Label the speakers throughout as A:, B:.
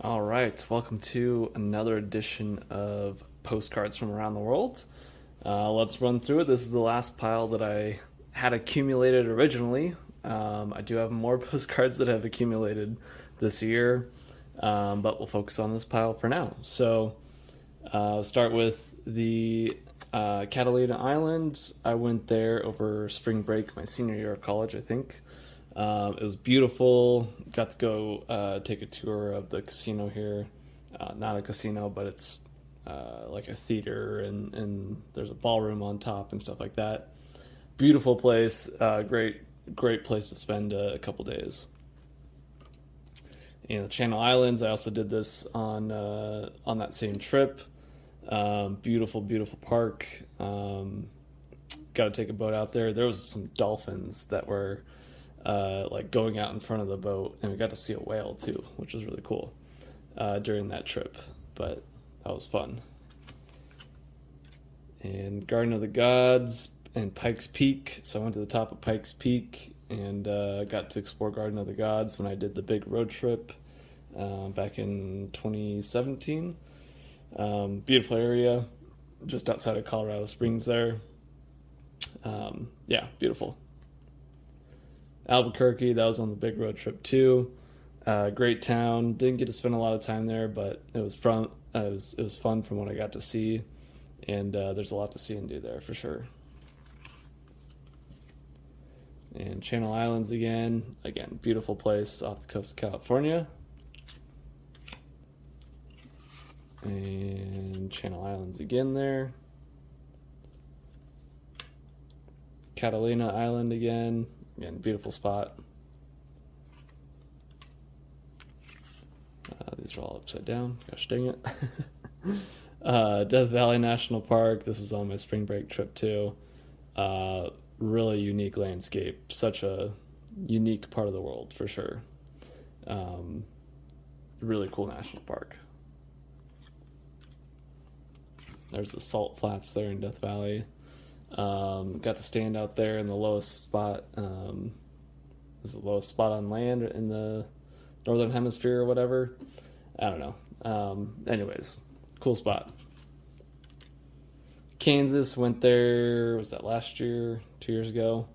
A: All right, welcome to another edition of Postcards from Around the World. Let's run through it. This is the last pile that I had accumulated originally. I do have more postcards that have accumulated this year, but we'll focus on this pile for now. So, I'll start with the Catalina Island. I went there over spring break, my senior year of college, I think. It was beautiful. Got to go take a tour of the casino here. Not a casino, but it's like a theater, and there's a ballroom on top and stuff like that. Beautiful place. Great place to spend a couple days. And the Channel Islands, I also did this on that same trip. Beautiful park. Got to take a boat out there. There was some dolphins that were like going out in front of the boat, and we got to see a whale too, which was really cool during that trip. But that was fun. And Garden of the Gods and Pikes Peak. So I went to the top of Pikes Peak and got to explore Garden of the Gods when I did the big road trip back in 2017. Beautiful area, just outside of Colorado Springs there. Yeah, beautiful. Albuquerque, that was on the big road trip too. Great town. Didn't get to spend a lot of time there, but it was fun. It was fun from what I got to see, and there's a lot to see and do there for sure. And Channel Islands again, beautiful place off the coast of California. And Channel Islands again there. Catalina Island again, beautiful spot. These are all upside down. Gosh dang it. Death Valley National Park. This was on my spring break trip too. Really unique landscape. Such a unique part of the world for sure. Really cool national park. There's the salt flats there in Death Valley. Got to stand out there in the lowest spot. Is the lowest spot on land in the northern hemisphere or whatever. I don't know. Anyways, cool spot. Kansas, went there, was that last year, 2 years ago,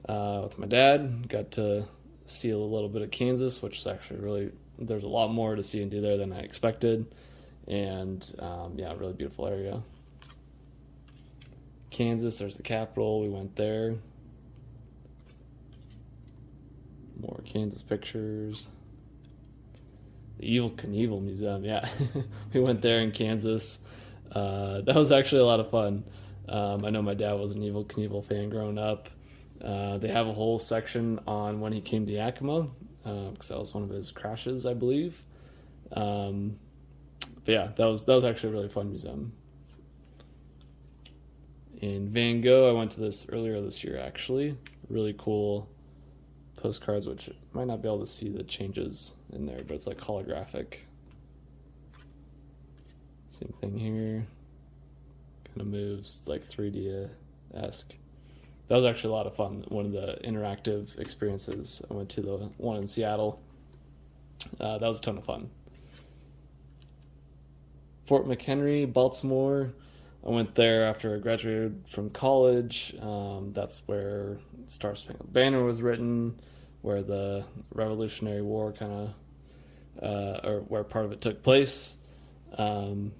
A: with my dad. Got to see a little bit of Kansas, which is actually really, there's a lot more to see and do there than I expected. And yeah, really beautiful area. Kansas, there's the capital. We went there. More Kansas pictures. The Evel Knievel Museum, yeah. We went there in Kansas. That was actually a lot of fun. I know my dad was an Evel Knievel fan growing up. They have a whole section on when he came to Yakima, because that was one of his crashes, I believe. But yeah, that was actually a really fun museum. In Van Gogh, I went to this earlier this year, actually. Really cool postcards, which might not be able to see the changes in there, but it's like holographic. Same thing here. Kind of moves like 3D-esque. That was actually a lot of fun. One of the interactive experiences. I went to the one in Seattle. That was a ton of fun. Fort McHenry, Baltimore. I went there after I graduated from college. That's where Star Spangled Banner was written, where the Revolutionary War kind of, or where part of it took place. And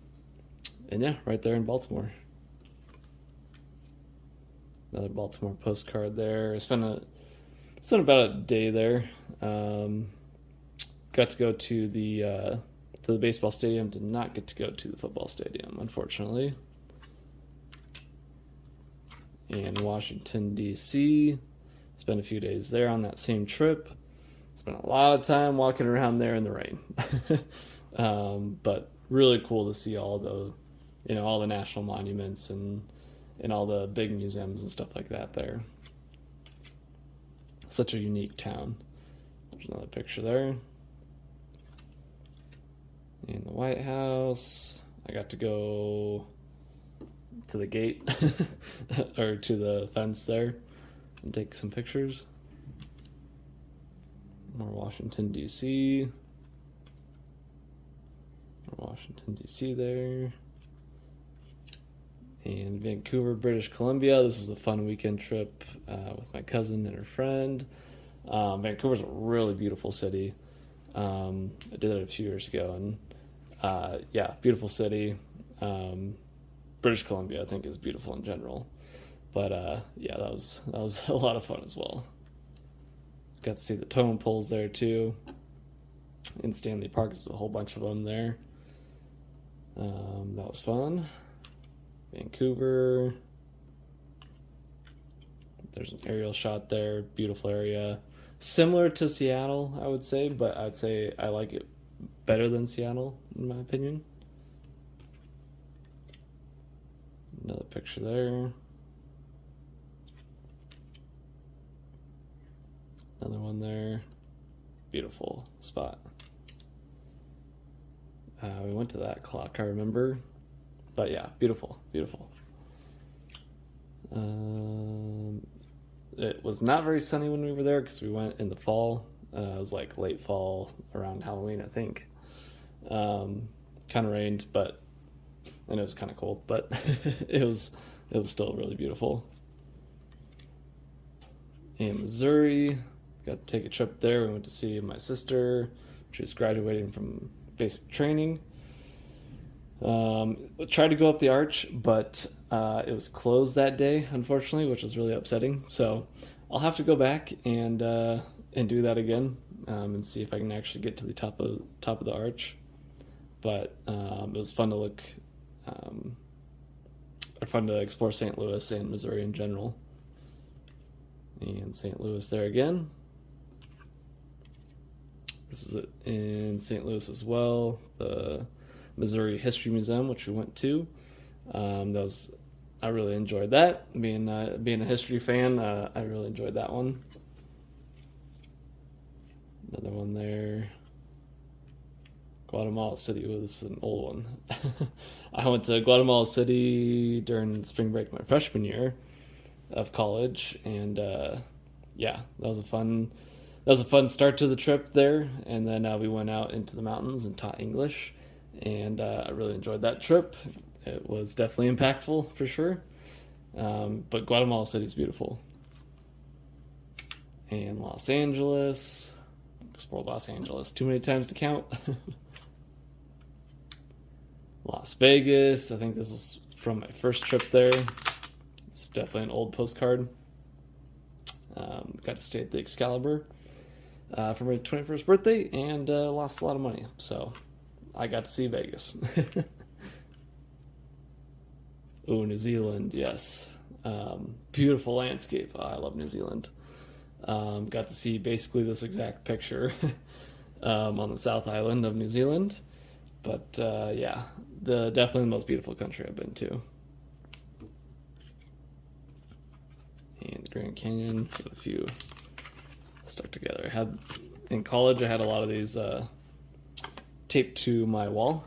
A: yeah, right there in Baltimore. Another Baltimore postcard there. I spent about a day there. Got to go to the baseball stadium. Did not get to go to the football stadium, unfortunately. In Washington, D.C. Spent a few days there on that same trip. Spent a lot of time walking around there in the rain. But really cool to see all the national monuments and all the big museums and stuff like that there. Such a unique town. There's another picture there. In the White House, I got to go to the gate or to the fence there and take some pictures. More Washington, D.C. Washington, D.C. there. And Vancouver, British Columbia. This was a fun weekend trip with my cousin and her friend. Vancouver's a really beautiful city. I did it a few years ago, and yeah, beautiful city. British Columbia, I think, is beautiful in general. But yeah, that was a lot of fun as well. Got to see the totem poles there too. In Stanley Park, there's a whole bunch of them there. That was fun. Vancouver. There's an aerial shot there. Beautiful area. Similar to Seattle, I would say, but I'd say I like it better than Seattle, in my opinion. Another picture there. Another one there. Beautiful spot. We went to that clock, I remember. But yeah, beautiful, beautiful. It was not very sunny when we were there because we went in the fall. It was like late fall, around Halloween, I think. Kind of rained, and it was kind of cold, but it was still really beautiful. In Missouri, got to take a trip there. We went to see my sister. She was graduating from basic training. Tried to go up the arch, but it was closed that day, unfortunately, which was really upsetting. So I'll have to go back and do that again, and see if I can actually get to the top of the arch. But it was fun to look, or fun to explore St. Louis and Missouri in general. And St. Louis there again. This is it in St. Louis as well. The Missouri History Museum, which we went to. I really enjoyed that. Being a history fan, I really enjoyed that one. Another one there. Guatemala City was an old one. I went to Guatemala City during spring break my freshman year of college, and yeah, that was a fun start to the trip there. And then we went out into the mountains and taught English, and I really enjoyed that trip. It was definitely impactful for sure. But Guatemala City is beautiful. And Los Angeles, explored Los Angeles too many times to count. Las Vegas, I think this was from my first trip there. It's definitely an old postcard. Got to stay at the Excalibur for my 21st birthday, and lost a lot of money, so I got to see Vegas. Oh, New Zealand, yes. Beautiful landscape. Oh, I love New Zealand. Got to see basically this exact picture on the South Island of New Zealand. But yeah, definitely the most beautiful country I've been to. And the Grand Canyon, a few stuck together. In college, I had a lot of these taped to my wall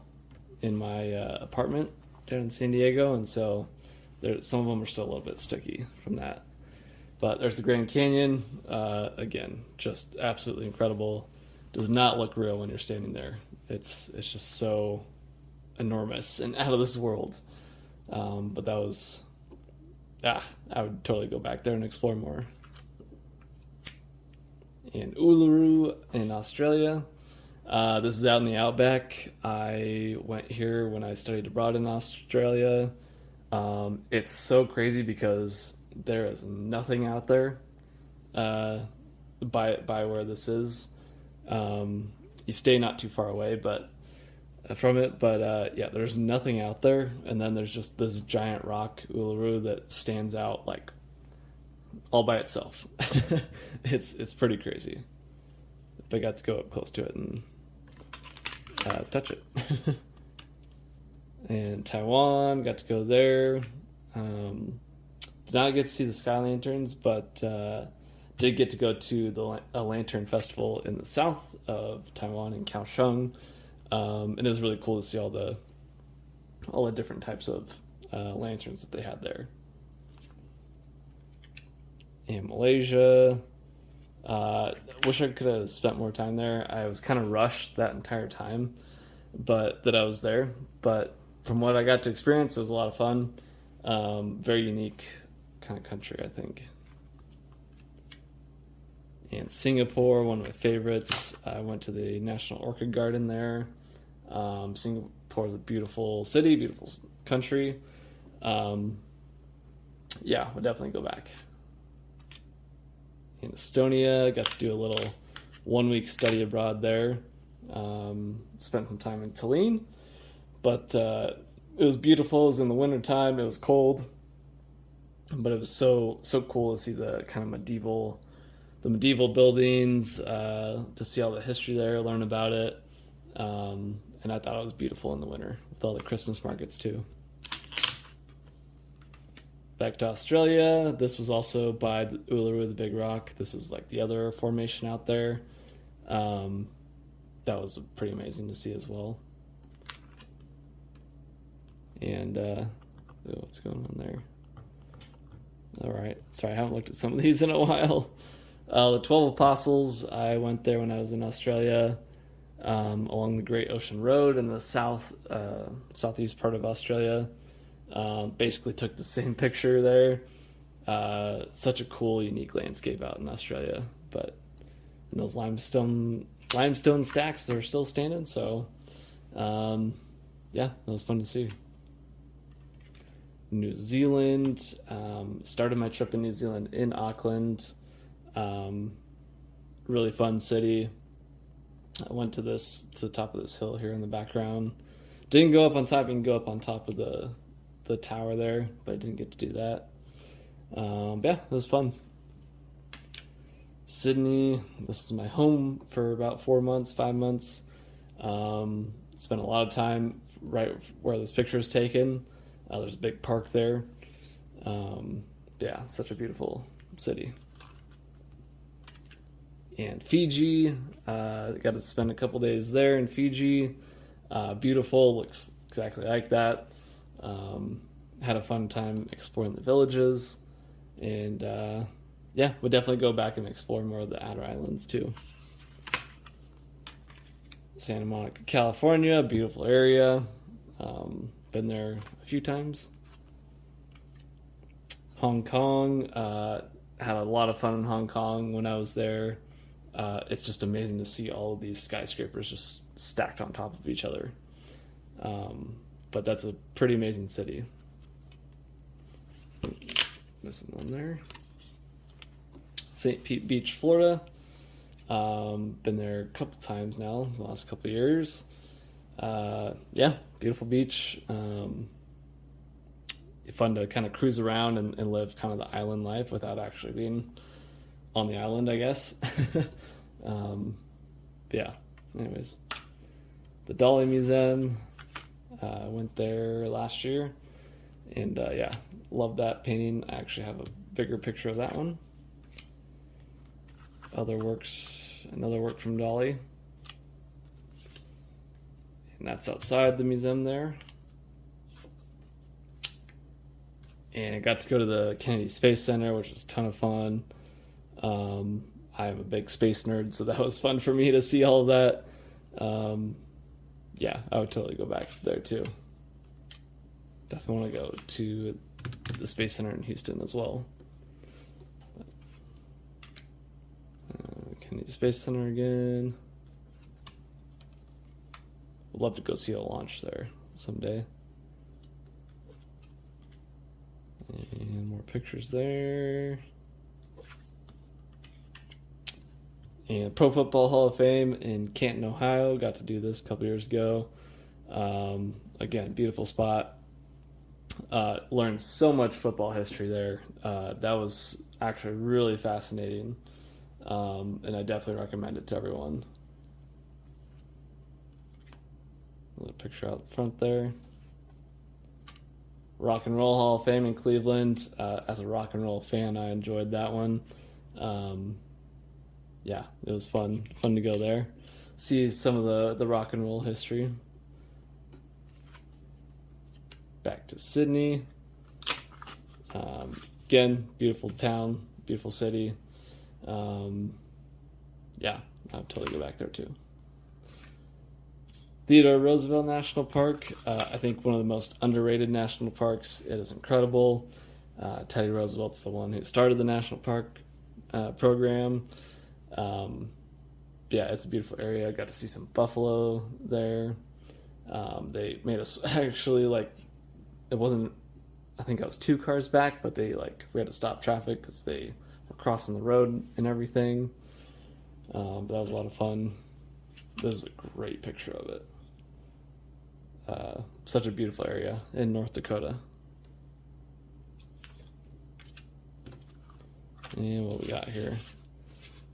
A: in my apartment down in San Diego, and so some of them are still a little bit sticky from that. But there's the Grand Canyon. Again, just absolutely incredible. Does not look real when you're standing there. It's just so enormous and out of this world. But that was, I would totally go back there and explore more. In Uluru in Australia. This is out in the outback. I went here when I studied abroad in Australia. It's so crazy because there is nothing out there by where this is. You stay not too far away from it, but yeah, there's nothing out there, and then there's just this giant rock, Uluru, that stands out like all by itself. It's pretty crazy. But I got to go up close to it and touch it. And Taiwan, got to go there. Did not get to see the Sky Lanterns, but did get to go to a lantern festival in the south of Taiwan in Kaohsiung. And it was really cool to see all the different types of lanterns that they had there. In Malaysia, wish I could have spent more time there. I was kind of rushed that entire time. but that I was there. But from what I got to experience, it was a lot of fun. Very unique kind of country, I think. And Singapore, one of my favorites. I went to the National Orchid Garden there. Singapore is a beautiful city, beautiful country. Yeah, would definitely go back. In Estonia, got to do a little 1 week study abroad there. Spent some time in Tallinn, but it was beautiful. It was in the winter time. It was cold, but it was so cool to see the kind of medieval buildings, to see all the history there, learn about it, and I thought it was beautiful in the winter with all the Christmas markets too. Back to Australia. This was also by the Uluru, the Big Rock. This is like the other formation out there. That was pretty amazing to see as well. And what's going on there? All right. Sorry, I haven't looked at some of these in a while. The 12 Apostles, I went there when I was in Australia, along the Great Ocean Road in the southeast part of Australia. Basically took the same picture there. Such a cool, unique landscape out in Australia. But and those limestone stacks are still standing, so yeah, that was fun to see. New Zealand, started my trip in New Zealand in Auckland. Really fun city. I went to the top of this hill here in the background. Didn't go up on top. You can go up on top of the tower there, but I didn't get to do that. Yeah, it was fun. Sydney, this is my home for about 4 months, 5 months. Spent a lot of time right where this picture is taken. There's a big park there. Yeah, such a beautiful city. And Fiji, got to spend a couple days there in Fiji. Beautiful, looks exactly like that. Had a fun time exploring the villages, and yeah, would definitely go back and explore more of the outer islands too. Santa Monica, California, beautiful area. Been there a few times. Hong Kong, had a lot of fun in Hong Kong when I was there. It's just amazing to see all of these skyscrapers just stacked on top of each other. But that's a pretty amazing city. Missing one there. St. Pete Beach, Florida. Been there a couple times now, the last couple years. Yeah, beautiful beach. Fun to kind of cruise around and live kind of the island life without actually being on the island, I guess. Yeah, anyways. The Dolly Museum, went there last year, and yeah, love that painting. I actually have a bigger picture of that one. Another work from Dolly, and that's outside the museum there. And I got to go to the Kennedy Space Center, which was a ton of fun. I am a big space nerd, so that was fun for me to see all of that. Yeah, I would totally go back there too. Definitely want to go to the Space Center in Houston as well. Kennedy Space Center again. Would love to go see a launch there someday. And more pictures there. And Pro Football Hall of Fame in Canton, Ohio. Got to do this a couple years ago. Again, beautiful spot. Learned so much football history there. That was actually really fascinating. And I definitely recommend it to everyone. Another picture out front there. Rock and Roll Hall of Fame in Cleveland. As a rock and roll fan, I enjoyed that one. Yeah, it was fun to go there, see some of the rock and roll history. Back to Sydney. Again, beautiful town, beautiful city. Yeah, I would totally go back there too. Theodore Roosevelt National Park, I think one of the most underrated national parks. It is incredible. Teddy Roosevelt's the one who started the national park program. Yeah, it's a beautiful area. I got to see some buffalo there. They made us actually, like, it wasn't, I think I was 2 cars back, but we had to stop traffic because they were crossing the road and everything. But that was a lot of fun. This is a great picture of it. Such a beautiful area in North Dakota. And what we got here?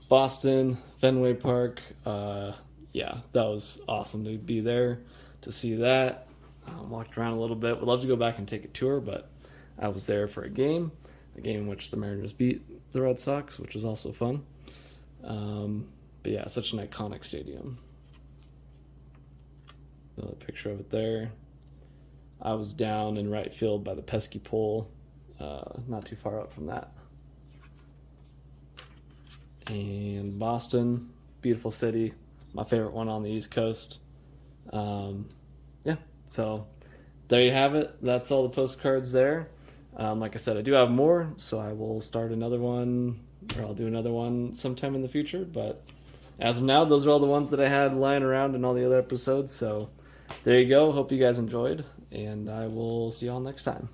A: Boston, Fenway Park. Yeah, that was awesome to be there, to see that. Walked around a little bit. Would love to go back and take a tour, but I was there for a game in which the Mariners beat the Red Sox, which was also fun. But yeah, such an iconic stadium. Another picture of it there. I was down in right field by the pesky pole, not too far up from that. And Boston, beautiful city, my favorite one on the East Coast. Yeah, so there you have it. That's all the postcards there. Like I said, I do have more, so I will start another one, or I'll do another one sometime in the future. But as of now, those are all the ones that I had lying around in all the other episodes. So there you go. Hope you guys enjoyed, and I will see you all next time.